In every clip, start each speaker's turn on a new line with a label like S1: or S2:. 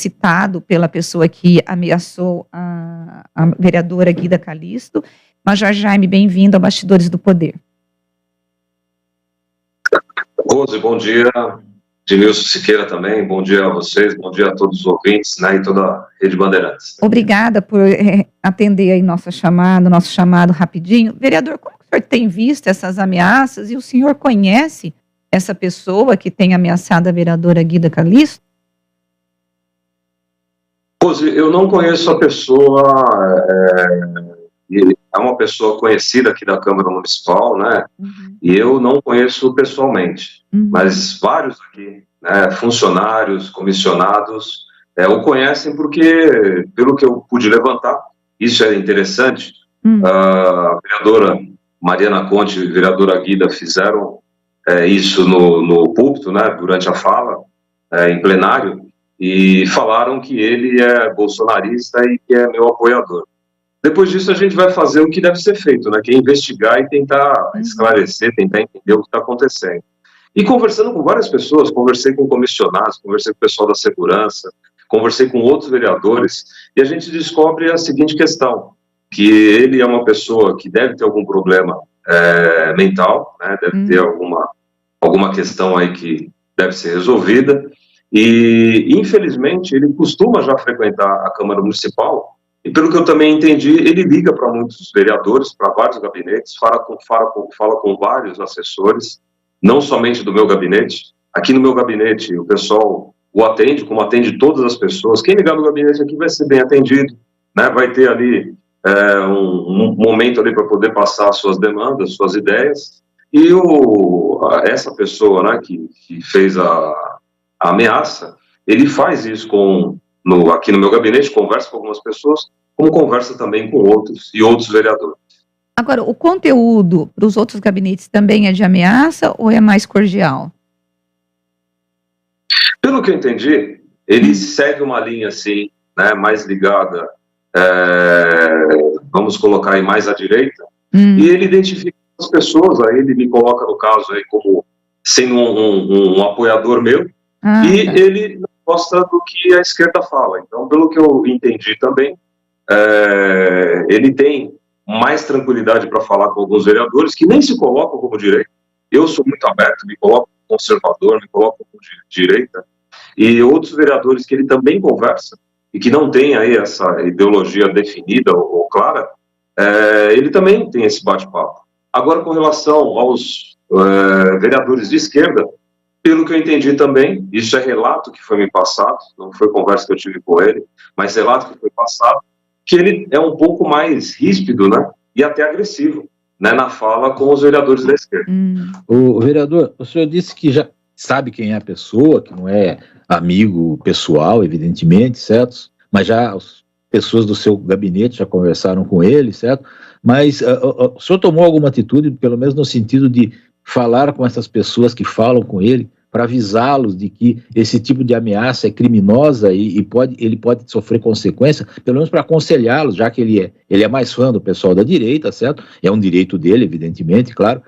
S1: citado pela pessoa que ameaçou a vereadora Guida Calisto. Major Jaime, bem-vindo ao Bastidores do Poder.
S2: Rose, bom dia. Denilson Siqueira também, bom dia a vocês, bom dia a todos os ouvintes, né, e toda a Rede Bandeirantes.
S1: Obrigada por atender aí nosso chamado rapidinho. Vereador, como que o senhor tem visto essas ameaças e o senhor conhece essa pessoa que tem ameaçado a vereadora Guida Calisto?
S2: Rose, eu não conheço a pessoa, é uma pessoa conhecida aqui da Câmara Municipal, né, e eu não conheço pessoalmente, mas vários aqui, né, funcionários, comissionados, o conhecem porque, pelo que eu pude levantar, isso é interessante, a vereadora Mariana Conte e a vereadora Guida fizeram isso no púlpito, né, durante a fala, em plenário, e falaram que ele é bolsonarista e que é meu apoiador. Depois disso, a gente vai fazer o que deve ser feito, né, que é investigar e tentar esclarecer, tentar entender o que está acontecendo. E conversando com várias pessoas, conversei com comissionados, conversei com o pessoal da segurança, conversei com outros vereadores, e a gente descobre a seguinte questão, que ele é uma pessoa que deve ter algum problema mental, né, deve ter alguma questão aí que deve ser resolvida, e infelizmente ele costuma já frequentar a Câmara Municipal, e pelo que eu também entendi, ele liga para muitos vereadores, para vários gabinetes, fala com vários assessores, não somente do meu gabinete. Aqui no meu gabinete, o pessoal o atende, como atende todas as pessoas. Quem ligar no gabinete aqui vai ser bem atendido, né? Vai ter ali um momento ali para poder passar suas demandas, suas ideias. E essa pessoa, né, que fez a ameaça, ele faz isso aqui no meu gabinete, conversa com algumas pessoas, como conversa também com outros vereadores.
S1: Agora, o conteúdo para os outros gabinetes também é de ameaça ou é mais cordial?
S2: Pelo que eu entendi, ele segue uma linha assim, né, mais ligada, vamos colocar aí mais à direita, e ele identifica as pessoas, aí ele me coloca no caso aí como sendo um apoiador meu, ele gosta do que a esquerda fala. Então, pelo que eu entendi também, ele tem mais tranquilidade para falar com alguns vereadores que nem se colocam como direita. Eu sou muito aberto, me coloco como conservador, me coloco como direita, e outros vereadores que ele também conversa e que não tem aí essa ideologia definida ou clara, ele também tem esse bate-papo. Agora, com relação aos vereadores de esquerda, pelo que eu entendi também, isso é relato que foi me passado, não foi conversa que eu tive com ele, mas relato que foi passado, que ele é um pouco mais ríspido, né, e até agressivo, né, na fala com os vereadores da esquerda.
S3: O vereador, o senhor disse que já sabe quem é a pessoa, que não é amigo pessoal, evidentemente, certo? Mas já as pessoas do seu gabinete já conversaram com ele, certo? Mas o senhor tomou alguma atitude, pelo menos no sentido de falar com essas pessoas que falam com ele, para avisá-los de que esse tipo de ameaça é criminosa e ele pode sofrer consequência, pelo menos para aconselhá-los, já que ele é mais fã do pessoal da direita, certo? É um direito dele, evidentemente, claro,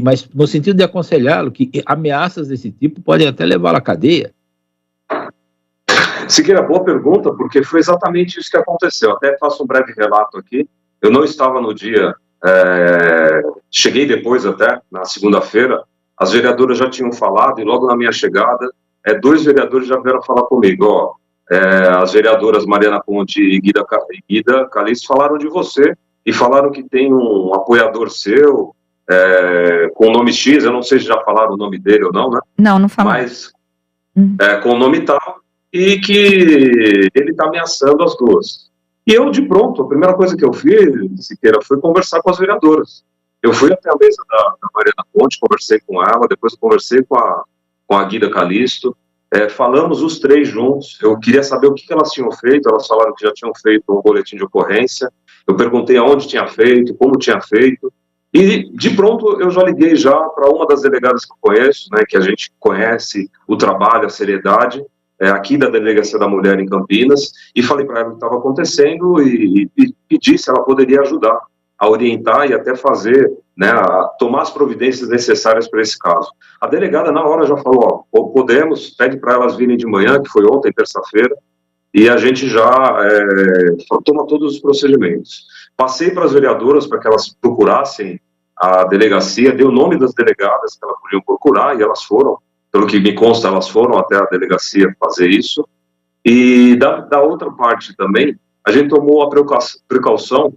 S3: mas no sentido de aconselhá-lo que ameaças desse tipo podem até levá-lo à cadeia.
S2: Siqueira, boa pergunta, porque foi exatamente isso que aconteceu. Até faço um breve relato aqui. Eu não estava no dia, cheguei depois até, na segunda-feira, as vereadoras já tinham falado, e logo na minha chegada, 2 vereadores já vieram falar comigo, as vereadoras Mariana Conte e Guida Calisto falaram de você, e falaram que tem um apoiador seu, com o nome X, eu não sei se já falaram o nome dele ou não, né?
S1: Não falaram.
S2: Mas com o nome tal, e que ele está ameaçando as duas. E eu, de pronto, a primeira coisa que eu fiz, Siqueira, foi conversar com as vereadoras. Eu fui até a mesa da Mariana Conte, conversei com ela, depois conversei com a Guida Calisto, falamos os 3 juntos. Eu queria saber o que elas tinham feito, elas falaram que já tinham feito um boletim de ocorrência, eu perguntei aonde tinha feito, como tinha feito, e de pronto eu já liguei já para uma das delegadas que eu conheço, né, que a gente conhece o trabalho, a seriedade, aqui da Delegacia da Mulher em Campinas, e falei para ela o que estava acontecendo e pedi se ela poderia ajudar a orientar e até fazer, né, a tomar as providências necessárias para esse caso. A delegada, na hora, já falou, podemos, pede para elas virem de manhã, que foi ontem, terça-feira, e a gente já toma todos os procedimentos. Passei para as vereadoras para que elas procurassem a delegacia, dei o nome das delegadas que elas podiam procurar, e elas foram, pelo que me consta, elas foram até a delegacia fazer isso. E da outra parte também, a gente tomou a precaução,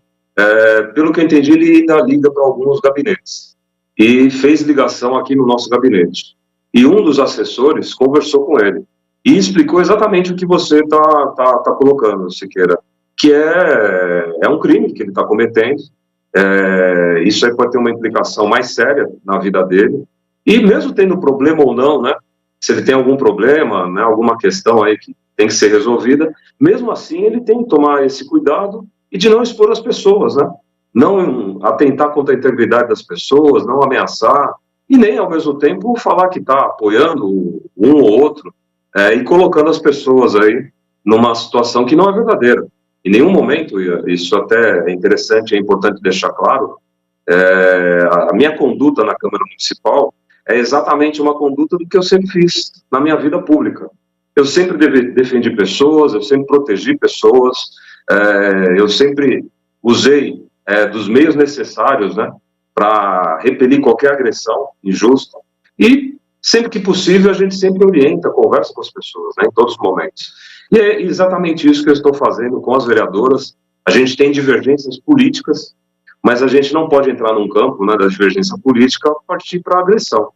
S2: pelo que eu entendi, ele ainda liga para alguns gabinetes, e fez ligação aqui no nosso gabinete. E um dos assessores conversou com ele, e explicou exatamente o que você tá colocando, Siqueira, que é um crime que ele está cometendo. Isso aí pode ter uma implicação mais séria na vida dele, e mesmo tendo problema ou não, né, se ele tem algum problema, né, alguma questão aí que tem que ser resolvida, mesmo assim ele tem que tomar esse cuidado e de não expor as pessoas, né, não atentar contra a integridade das pessoas, não ameaçar, e nem ao mesmo tempo falar que está apoiando um ou outro, e colocando as pessoas aí numa situação que não é verdadeira. Em nenhum momento, isso até é interessante, é importante deixar claro, a minha conduta na Câmara Municipal é exatamente uma conduta do que eu sempre fiz na minha vida pública. Eu sempre defendi pessoas, eu sempre protegi pessoas, eu sempre usei dos meios necessários, né, para repelir qualquer agressão injusta, e sempre que possível a gente sempre orienta, conversa com as pessoas, né, em todos os momentos. E é exatamente isso que eu estou fazendo com as vereadoras. A gente tem divergências políticas, mas a gente não pode entrar num campo, né, da divergência política a partir para a agressão.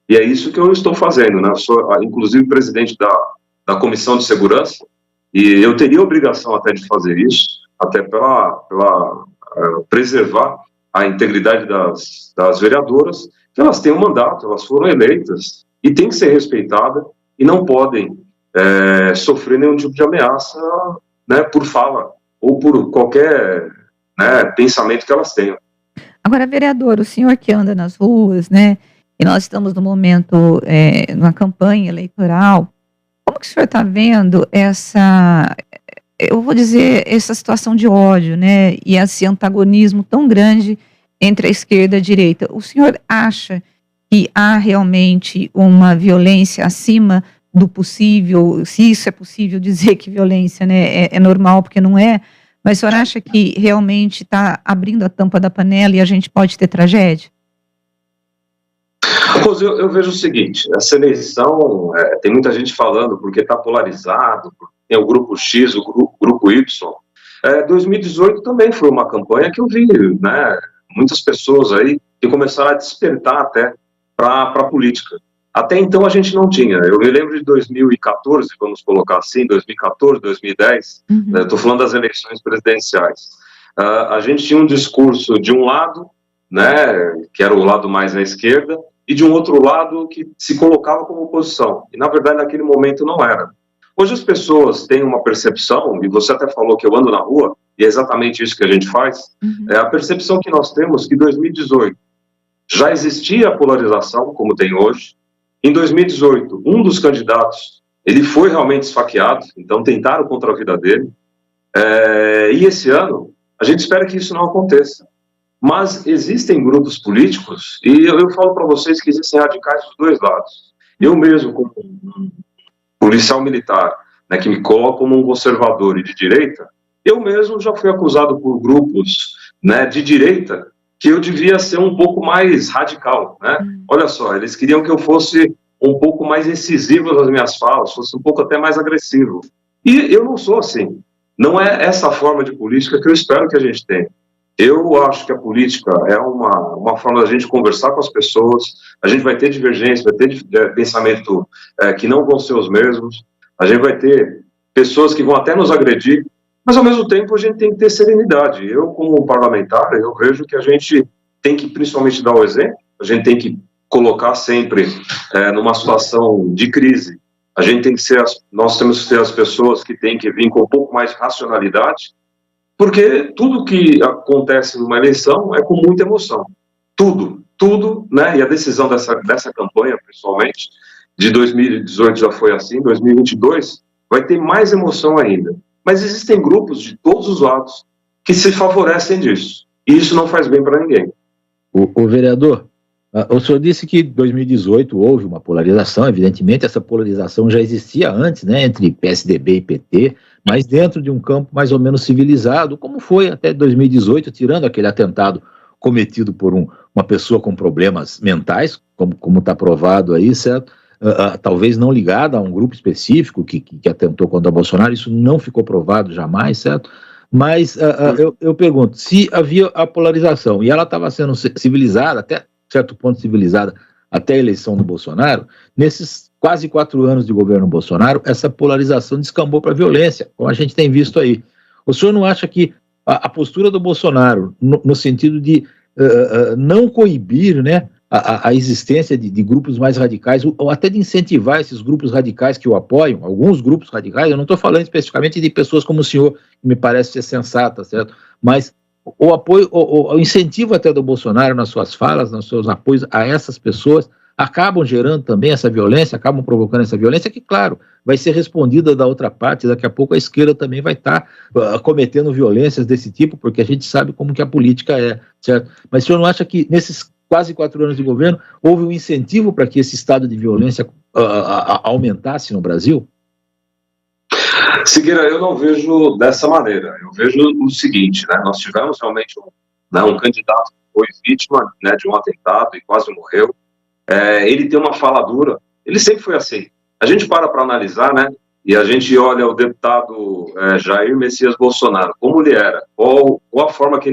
S2: E é isso que eu estou fazendo, né? Eu sou, inclusive, presidente da Comissão de Segurança, e eu teria a obrigação até de fazer isso, até para preservar a integridade das vereadoras, que elas têm um mandato, elas foram eleitas, e tem que ser respeitada, e não podem sofrer nenhum tipo de ameaça, né, por fala, ou por qualquer, né, pensamento que elas tenham.
S1: Agora, vereador, o senhor que anda nas ruas, né, e nós estamos no momento, numa campanha eleitoral, como que o senhor está vendo essa situação de ódio, né, e esse antagonismo tão grande entre a esquerda e a direita? O senhor acha que há realmente uma violência acima do possível, se isso é possível dizer que violência, né, é normal, porque não é, mas o senhor acha que realmente está abrindo a tampa da panela e a gente pode ter tragédia?
S2: Rose, eu vejo o seguinte, essa eleição, tem muita gente falando porque está polarizado, tem o grupo X, o grupo Y. 2018 também foi uma campanha que eu vi, né, muitas pessoas aí que começaram a despertar até para a política. Até então a gente não tinha. Eu me lembro de 2014, vamos colocar assim, 2014, 2010, estou falando das eleições presidenciais. A gente tinha um discurso de um lado, né, que era o lado mais à esquerda, e de um outro lado que se colocava como oposição. E, na verdade, naquele momento não era. Hoje as pessoas têm uma percepção, e você até falou que eu ando na rua, e é exatamente isso que a gente faz, é a percepção que nós temos que em 2018 já existia a polarização, como tem hoje. Em 2018, um dos candidatos, ele foi realmente esfaqueado, então tentaram contra a vida dele. E esse ano, a gente espera que isso não aconteça. Mas existem grupos políticos, e eu falo para vocês que existem radicais dos dois lados. Eu mesmo, como um policial militar, né, que me coloca como um conservador e de direita, eu mesmo já fui acusado por grupos, né, de direita, que eu devia ser um pouco mais radical, né? Olha só, eles queriam que eu fosse um pouco mais incisivo nas minhas falas, fosse um pouco até mais agressivo. E eu não sou assim. Não é essa forma de política que eu espero que a gente tenha. Eu acho que a política é uma forma da gente conversar com as pessoas, a gente vai ter divergência, vai ter pensamento que não vão ser os mesmos, a gente vai ter pessoas que vão até nos agredir, mas ao mesmo tempo a gente tem que ter serenidade. Eu, como parlamentar, eu vejo que a gente tem que principalmente dar o exemplo, a gente tem que colocar sempre numa situação de crise, a gente tem que ser, nós temos que ser as pessoas que têm que vir com um pouco mais de racionalidade, porque tudo que acontece numa eleição é com muita emoção. Tudo, né? E a decisão dessa campanha, principalmente, de 2018 já foi assim, 2022 vai ter mais emoção ainda. Mas existem grupos de todos os lados que se favorecem disso. E isso não faz bem para ninguém.
S3: O vereador, O senhor disse que em 2018 houve uma polarização, evidentemente essa polarização já existia antes, né, entre PSDB e PT, mas dentro de um campo mais ou menos civilizado, como foi até 2018, tirando aquele atentado cometido por uma pessoa com problemas mentais, como está provado aí, certo? Talvez não ligada a um grupo específico que atentou contra Bolsonaro, isso não ficou provado jamais, certo? Mas eu pergunto, se havia a polarização e ela estava sendo civilizada, até certo ponto civilizada, até a eleição do Bolsonaro, nesses quase 4 anos de governo Bolsonaro, essa polarização descambou para a violência, como a gente tem visto aí. O senhor não acha que a postura do Bolsonaro, no sentido de não coibir, né, a existência de grupos mais radicais, ou até de incentivar esses grupos radicais que o apoiam, alguns grupos radicais, eu não estou falando especificamente de pessoas como o senhor, que me parece ser sensata, certo? Mas o apoio, o incentivo até do Bolsonaro nas suas falas, nos seus apoios a essas pessoas, acabam gerando também essa violência, acabam provocando essa violência que, claro, vai ser respondida da outra parte, daqui a pouco a esquerda também vai estar cometendo violências desse tipo, porque a gente sabe como que a política é, certo? Mas o senhor não acha que nesses quase 4 anos de governo houve um incentivo para que esse estado de violência aumentasse no Brasil?
S2: Siqueira, eu não vejo dessa maneira. Eu vejo o seguinte, né? Nós tivemos realmente um candidato que foi vítima, né, de um atentado e quase morreu. Ele tem uma fala dura. Ele sempre foi assim. A gente para analisar, né? E a gente olha o deputado Jair Messias Bolsonaro, como ele era, qual a forma que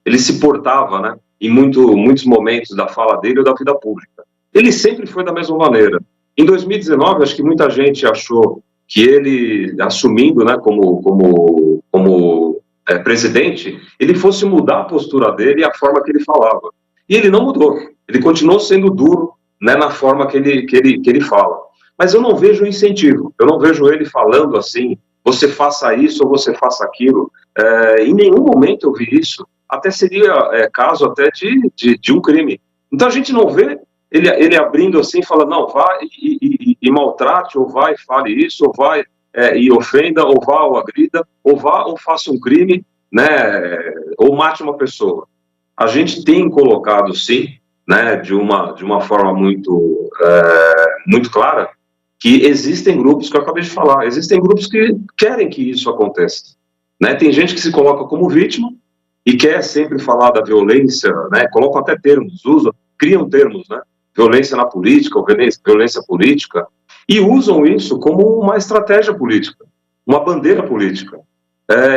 S2: ele se portava, né? Em muitos momentos da fala dele ou da vida pública. Ele sempre foi da mesma maneira. Em 2019, acho que muita gente achou que ele, assumindo, né, como presidente, ele fosse mudar a postura dele e a forma que ele falava. E ele não mudou. Ele continuou sendo duro, né, na forma que ele fala. Mas eu não vejo incentivo. Eu não vejo ele falando assim, você faça isso ou você faça aquilo. Em nenhum momento eu vi isso. Até seria caso até de um crime. Então a gente não vê ele abrindo assim, falando, não, vá e maltrate, ou vá e fale isso, ou vá e ofenda, ou vá ou agrida, ou vá ou faça um crime, né, ou mate uma pessoa. A gente tem colocado, sim, né, de uma forma muito clara, que existem grupos, que eu acabei de falar, existem grupos que querem que isso aconteça. Né? Tem gente que se coloca como vítima e quer sempre falar da violência, né? Colocam até termos, criam termos, né? Violência na política, ou violência política, e usam isso como uma estratégia política, uma bandeira política.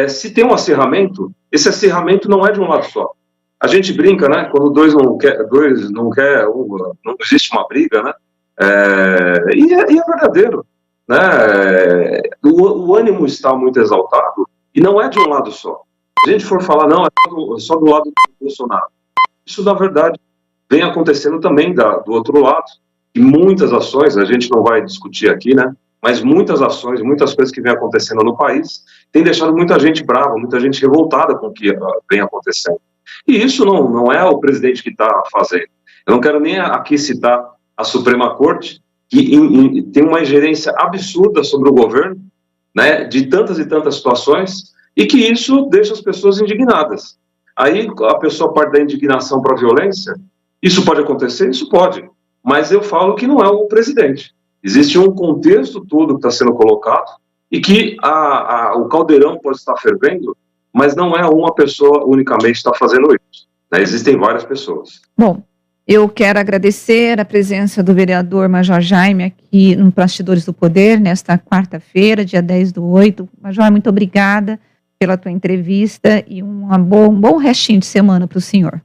S2: Se tem um acirramento, esse acirramento não é de um lado só. A gente brinca, né? Quando dois não quer, não existe uma briga, né? E é verdadeiro, né? O ânimo está muito exaltado e não é de um lado só. Se a gente for falar, não, é só do lado do Bolsonaro. Isso, na verdade, vem acontecendo também do outro lado. E muitas ações, a gente não vai discutir aqui, né? Mas muitas ações, muitas coisas que vem acontecendo no país, tem deixado muita gente brava, muita gente revoltada com o que vem acontecendo. E isso não é o presidente que está fazendo. Eu não quero nem aqui citar a Suprema Corte, que tem uma ingerência absurda sobre o governo, né? De tantas e tantas situações, e que isso deixa as pessoas indignadas. Aí a pessoa parte da indignação para a violência. Isso pode acontecer? Isso pode. Mas eu falo que não é o presidente. Existe um contexto todo que está sendo colocado e que o caldeirão pode estar fervendo, mas não é uma pessoa unicamente que está fazendo isso. Né? Existem várias pessoas.
S1: Bom, eu quero agradecer a presença do vereador Major Jaime aqui no Bastidores do Poder, nesta quarta-feira, dia 10/8. Major, muito obrigada pela tua entrevista e um bom restinho de semana para o senhor.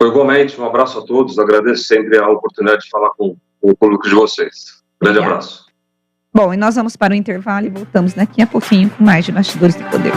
S2: Igualmente, um abraço a todos, agradeço sempre a oportunidade de falar com o público de vocês. Grande abraço.
S1: Bom, e nós vamos para o intervalo e voltamos daqui a pouquinho com mais de Bastidores do Poder.